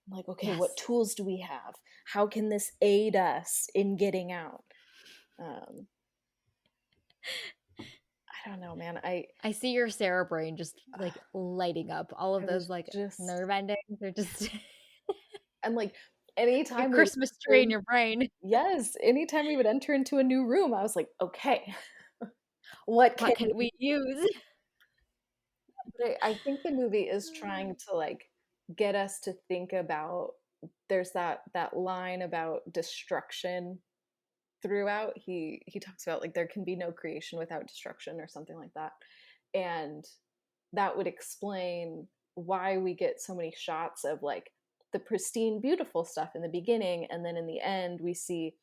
like okay, what Yes, tools do we have, how can this aid us in getting out? um I don't know, man. I see your Sarah brain just like lighting up. All of I those was like just nerve endings are just and like your anytime we would Christmas enter tree in your brain. yes, anytime we would enter into a new room, I was like, okay, what can What can we use? I think the movie is trying to like get us to think about there's that line about destruction throughout. He talks about like there can be no creation without destruction or something like that. And that would explain why we get so many shots of like the pristine beautiful stuff in the beginning, and then in the end we see,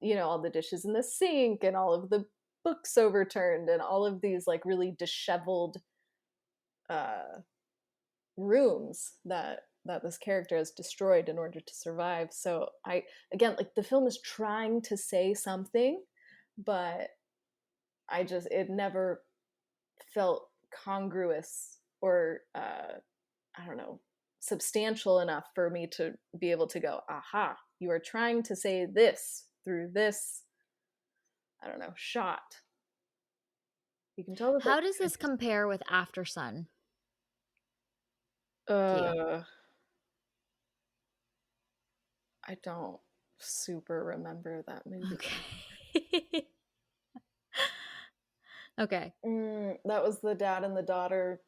you know, all the dishes in the sink and all of the books overturned and all of these like really disheveled uh rooms that this character has destroyed in order to survive. So I again like the film is trying to say something, but I just it never felt congruous or I don't know, substantial enough for me to be able to go, aha, you are trying to say this through this, I don't know, shot. You can tell that they're How does trying this compare with After Sun to to you? I don't super remember that movie. Okay. Okay. That was the dad and the daughter.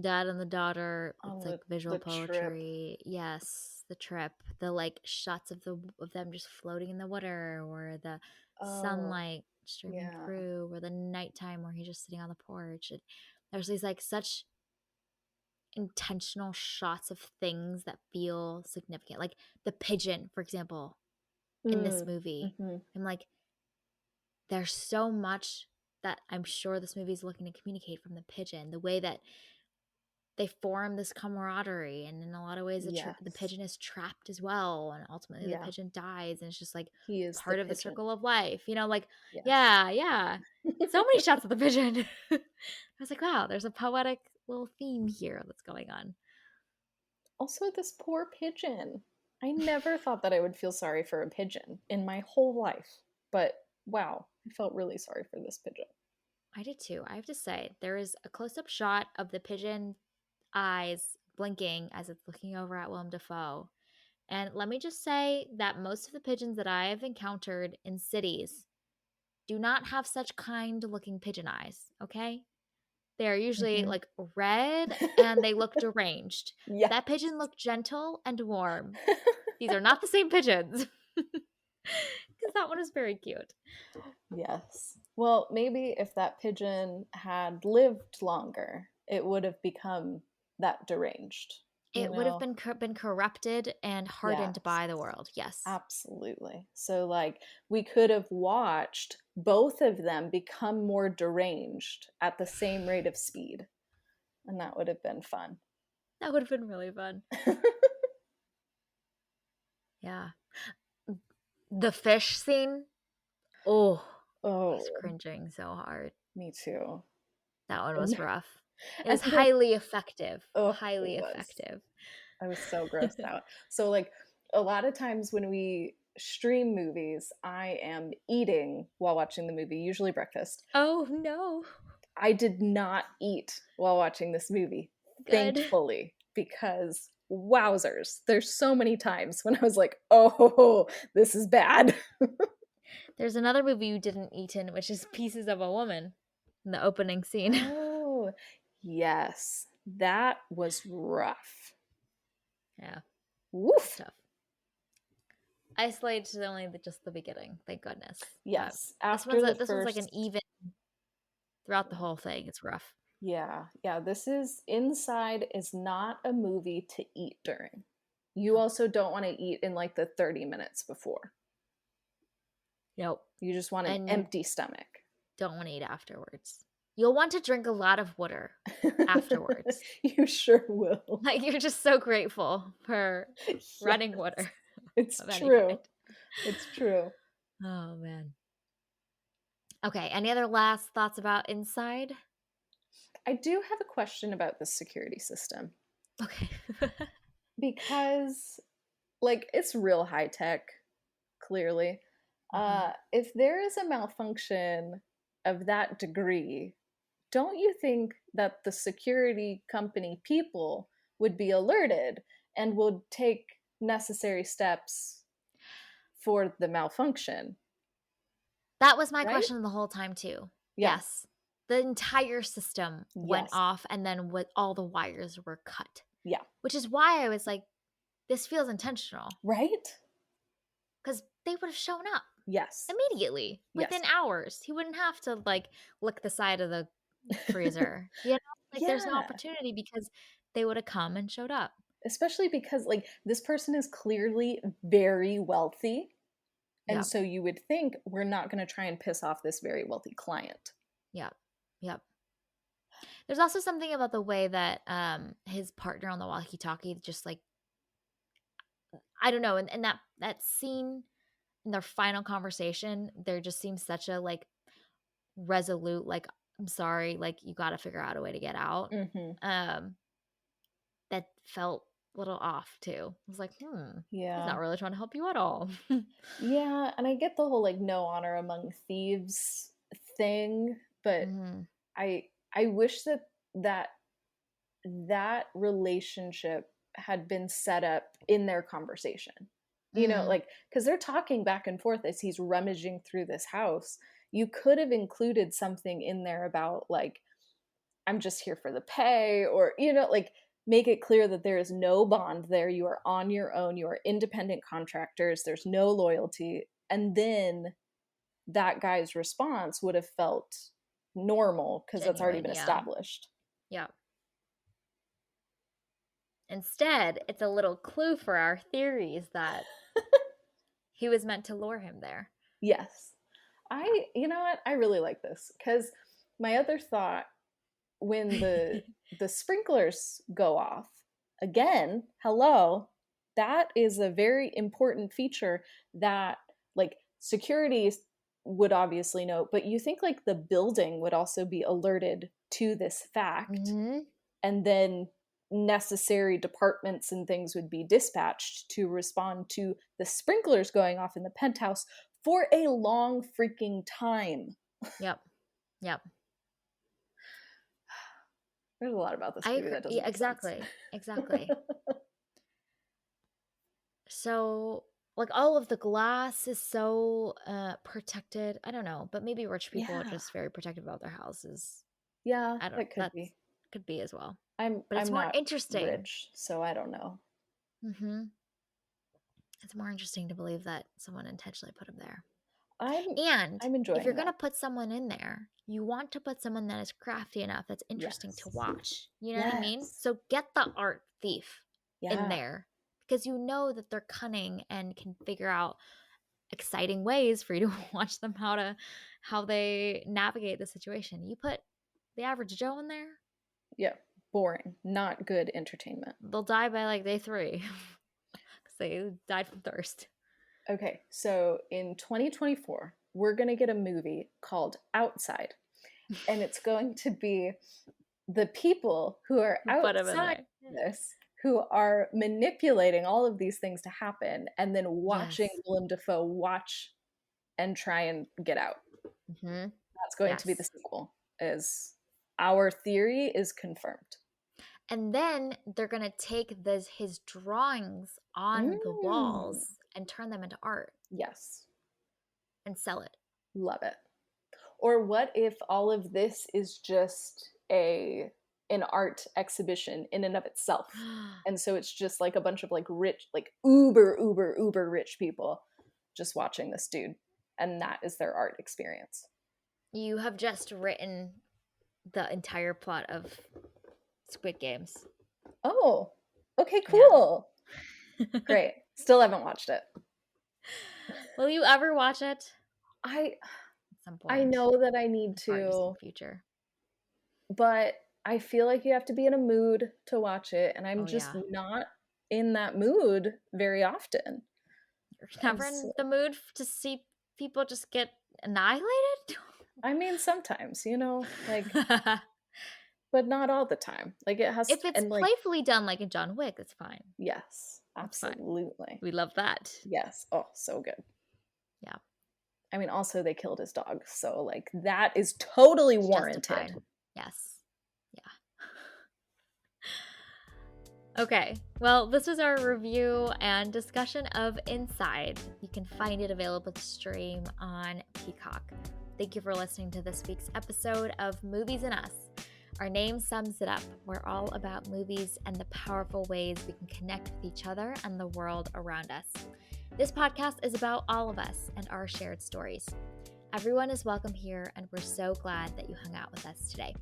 Dad and the daughter, on it's like visual the trip. poetry. Yes, the trip, the like shots of them just floating in the water, or the Oh, sunlight streaming yeah. through, or the nighttime where he's just sitting on the porch. There's these like such intentional shots of things that feel significant, like the pigeon, for example, in this Mm, movie. mhm. I'm like, there's so much that I'm sure this movie is looking to communicate from the pigeon, the way that they form this camaraderie, and in a lot of ways the Yes. pigeon is trapped as well, and ultimately the Yeah. pigeon dies, and it's just like He is the part of the pigeon. circle of life, like, Yes. yeah, yeah, so many shots of the pigeon. I was like, wow, there's a poetic little theme here that's going on. Also, this poor pigeon. I never thought that I would feel sorry for a pigeon in my whole life. But wow, I felt really sorry for this pigeon. I did too. I have to say, there is a close-up shot of the pigeon eyes blinking as it's looking over at Willem Dafoe. And let me just say that most of the pigeons that I have encountered in cities do not have such kind looking pigeon eyes, okay? They are usually Mhm. like red and they look deranged. Yeah. That pigeon looked gentle and warm. These are not the same pigeons. Because that one is very cute. Yes. Well, maybe if that pigeon had lived longer, it would have become that deranged, you It would have know? been corrupted and hardened Yes. by the world. Yes. Absolutely. So, like, we could have watched both of them become more deranged at the same rate of speed, and that would have been fun. That would have been really fun. Yeah. The fish scene. Oh, I was Oh, cringing so hard. me too. That one And was rough. It and was then highly effective. oh, it Highly was. effective. I was so grossed out. So, like, a lot of times when we stream movies, I am eating while watching the movie, usually breakfast. Oh no. I did not eat while watching this movie, Good. thankfully, because wowzers, there's so many times when I was like, oh, this is bad. There's another movie you didn't eat in, which is Pieces of a Woman in the opening scene. Oh, yes, that was rough. Yeah, that was Woof. tough. Isolated to only just the beginning, thank goodness. But Yes, after the this one's like an first. even throughout the whole thing. It's rough. Yeah, yeah, this is Inside is not a movie to eat during. You Nope. also don't want to eat in like the 30 minutes before. Nope. You just want an And you empty stomach. don't want to eat afterwards. You'll want to drink a lot of water afterwards. You sure will. Like you're just so grateful for running Yes, water it's of any true. kind. It's true. Oh man. Okay, any other last thoughts about Inside? I do have a question about the security system Okay. because, like, it's real high tech, clearly. Mhm. If there is a malfunction of that degree, don't you think that the security company people would be alerted and would take necessary steps for the malfunction, That was my right? question the whole time too. Yeah. Yes. The entire system went Yes. off and then what all the wires were cut. Yeah. Which is why I was like, this feels intentional. Right? Because they would have shown up Yes. immediately within Yes. hours. He wouldn't have to like lick the side of the freezer. Like there's no Yeah. opportunity because they would have come and showed up. Especially because, like, this person is clearly very wealthy. And Yep. so you would think we're not going to try and piss off this very wealthy client. Yep. Yep. There's also something about the way that his partner on the walkie-talkie just like I don't know, and that scene in their final conversation, there just seems such a like resolute, like, I'm sorry, like you gotta figure out a way to get out. Hmm. Um, that felt a little off too. I was like, he's not Yeah. really trying to help you at all. Yeah. And I get the whole like no honor among thieves thing, but Mhm. I wish that that that relationship had been set up in their conversation. You know, Mhm. like, because they're talking back and forth as he's rummaging through this house. You could have included something in there about, like, I'm just here for the pay, or, like, make it clear that there is no bond there. You are on your own. You are independent contractors. There's no loyalty. And then that guy's response would have felt normal because that's already Genuine, been yeah. established. Yeah. Instead, it's a little clue for our theories that he was meant to lure him there. Yes. Yeah. You know what? I really like this because my other thought, when the sprinklers go off again, hello, that is a very important feature that, like, security would obviously know, but you think like the building would also be alerted to this fact, Mm-hmm. and then necessary departments and things would be dispatched to respond to the sprinklers going off in the penthouse for a long freaking time. Yep. Yep. There's a lot about this I movie agree. that doesn't Yeah, make sense. exactly. Exactly. So, like, all of the glass is so protected. I don't know, but maybe rich people are Yeah. just very protective about their houses. Yeah, I don't. that could That's be. could be as well. I'm But it's I'm more not interesting. rich, so I don't know. Mm-hmm. It's more interesting to believe that someone intentionally put him there. I'm And I'm if you're enjoying going to that. put someone in there, you want to put someone that is crafty enough, that's interesting to Yes. watch. You know what I mean? Yes. So get the art thief in Yeah. there because you know that they're cunning and can figure out exciting ways for you to watch them how they navigate the situation. You put the average Joe in there, Yeah. Boring. Not good entertainment. they'll die by like day 3 because they died from thirst. Okay, so in 2024, we're going to get a movie called Outside, and it's going to be the people who are Who put him in outside there? this, who are manipulating all of these things to happen, and then watching Yes. Willem Dafoe watch and try and get out. Mm-hmm. That's going to be the Yes. sequel. Is our theory is confirmed. And then they're going to take his drawings on the Mm, walls and turn them into art yes, and sell it. love it. Or what if all of this is just a an art exhibition in and of itself? And so it's just like a bunch of like rich, like uber rich people just watching this dude, and that is their art experience. You have just written the entire plot of Squid Games. Oh, okay, Yeah. cool. Great. Still haven't watched it. Will you ever watch it? I At some I point know that I in need the far to, distant future. but I feel like you have to be in a mood to watch it, and I'm Oh, just yeah. not in that mood very often. You're And never so, in the mood to see people just get annihilated? I mean, sometimes, like, but not all the time. Like, it has If to, it's and like, playfully done like in John Wick, it's fine. yes, It's fine. absolutely. We love that. Yes. Oh, so good. Yeah. I mean, also, they killed his dog. So, like, that is totally It's warranted. justified. Yes. Yeah. Okay. Well, this was our review and discussion of Inside. You can find it available to stream on Peacock. Thank you for listening to this week's episode of Movies and Us. Our name sums it up. We're all about movies and the powerful ways we can connect with each other and the world around us. This podcast is about all of us and our shared stories. Everyone is welcome here, and we're so glad that you hung out with us today.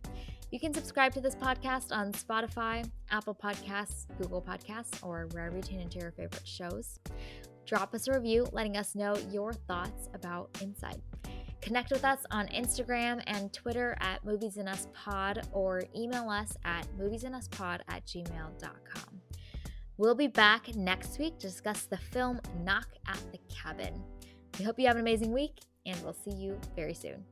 You can subscribe to this podcast on Spotify, Apple Podcasts, Google Podcasts, or wherever you tune into your favorite shows. Drop us a review letting us know your thoughts about Inside. Connect with us on Instagram and Twitter at @MoviesAndUsPod, or email us at moviesanduspod@gmail.com. We'll be back next week to discuss the film Knock at the Cabin. We hope you have an amazing week, and we'll see you very soon.